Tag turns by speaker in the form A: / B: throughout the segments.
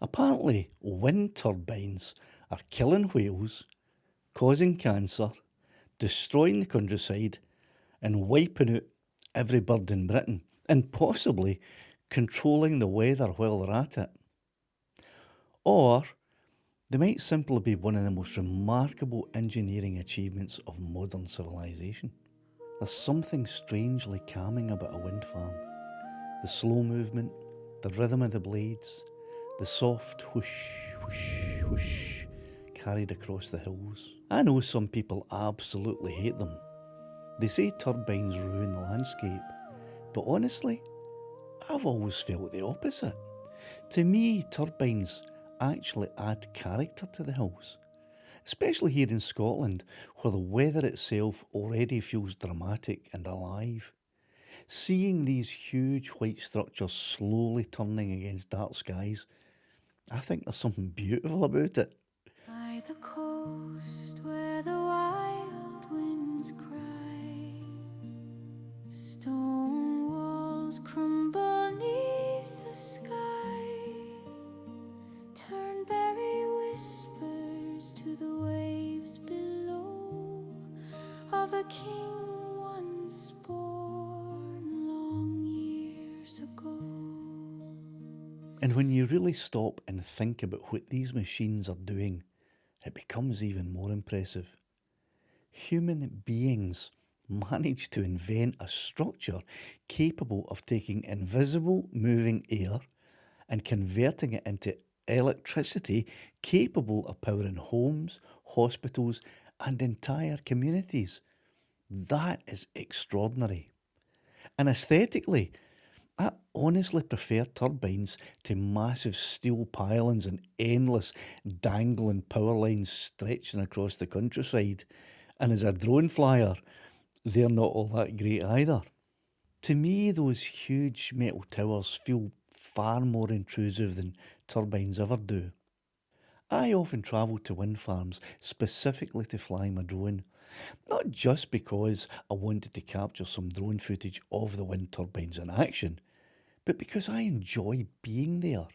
A: Apparently, wind turbines are killing whales, causing cancer, destroying the countryside, and wiping out every bird in Britain, and possibly controlling the weather while they're at it. Or they might simply be one of the most remarkable engineering achievements of modern civilization. There's something strangely calming about a wind farm. The slow movement, the rhythm of the blades, the soft whoosh, whoosh, whoosh carried across the hills. I know some people absolutely hate them. They say turbines ruin the landscape, but honestly, I've always felt the opposite. To me, turbines actually add character to the hills, especially here in Scotland, where the weather itself already feels dramatic and alive. Seeing these huge white structures slowly turning against dark skies, I think there's something beautiful about it.
B: By the coast where the wild winds cry, stone walls crumble beneath the sky, Turnberry whispers to the waves below of a king once born long years ago.
A: And when you really stop and think about what these machines are doing, it becomes even more impressive. Human beings managed to invent a structure capable of taking invisible moving air and converting it into electricity capable of powering homes, hospitals, and entire communities. That is extraordinary. And aesthetically, I honestly prefer turbines to massive steel pylons and endless dangling power lines stretching across the countryside. And as a drone flyer, they're not all that great either. To me, those huge metal towers feel far more intrusive than turbines ever do. I often travel to wind farms specifically to fly my drone, not just because I wanted to capture some drone footage of the wind turbines in action, but because I enjoy being there.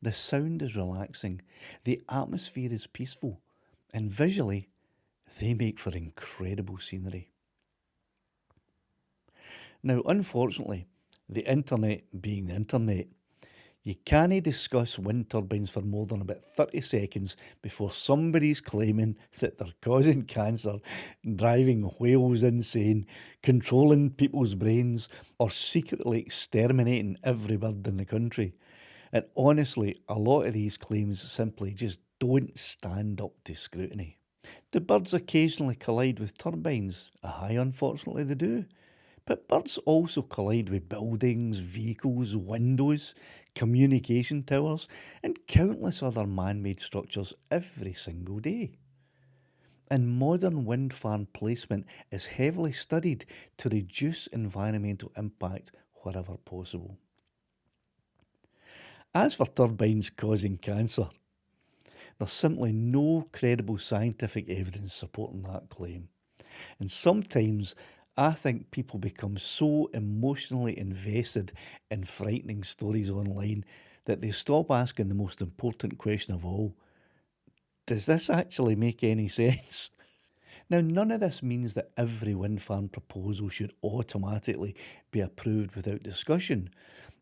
A: The sound is relaxing, the atmosphere is peaceful, and visually, they make for incredible scenery. Now, unfortunately, the internet being the internet, you can't discuss wind turbines for more than about 30 seconds before somebody's claiming that they're causing cancer, driving whales insane, controlling people's brains, or secretly exterminating every bird in the country. And honestly, a lot of these claims simply just don't stand up to scrutiny. Do birds occasionally collide with turbines? Aye, unfortunately they do. But birds also collide with buildings, vehicles, windows, communication towers, and countless other man-made structures every single day. And modern wind farm placement is heavily studied to reduce environmental impact wherever possible. As for turbines causing cancer, there's simply no credible scientific evidence supporting that claim. And sometimes I think people become so emotionally invested in frightening stories online that they stop asking the most important question of all: does this actually make any sense? Now, none of this means that every wind farm proposal should automatically be approved without discussion.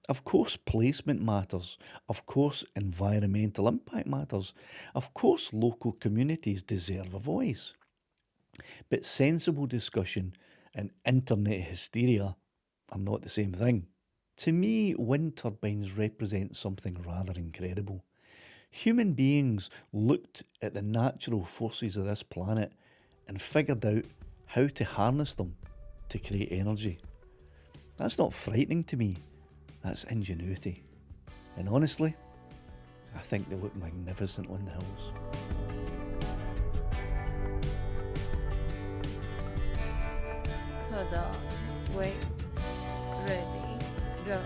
A: Of course, placement matters. Of course, environmental impact matters. Of course, local communities deserve a voice. But sensible discussion and internet hysteria are not the same thing. To me, wind turbines represent something rather incredible. Human beings looked at the natural forces of this planet and figured out how to harness them to create energy. That's not frightening to me, that's ingenuity. And honestly, I think they look magnificent on the hills.
B: Hold on, wait, ready, go.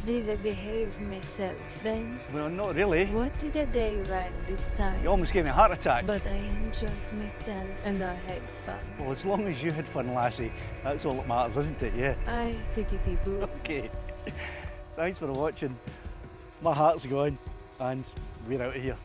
B: Did I behave myself then?
A: Well, not really.
B: What did a day ride this time?
A: You almost gave me a heart attack.
B: But I enjoyed myself and I had fun.
A: Well, as long as you had fun, lassie, that's all that matters, isn't it? Yeah.
B: I tickety boo.
A: Okay. Thanks for watching. My heart's going, and we're out of here.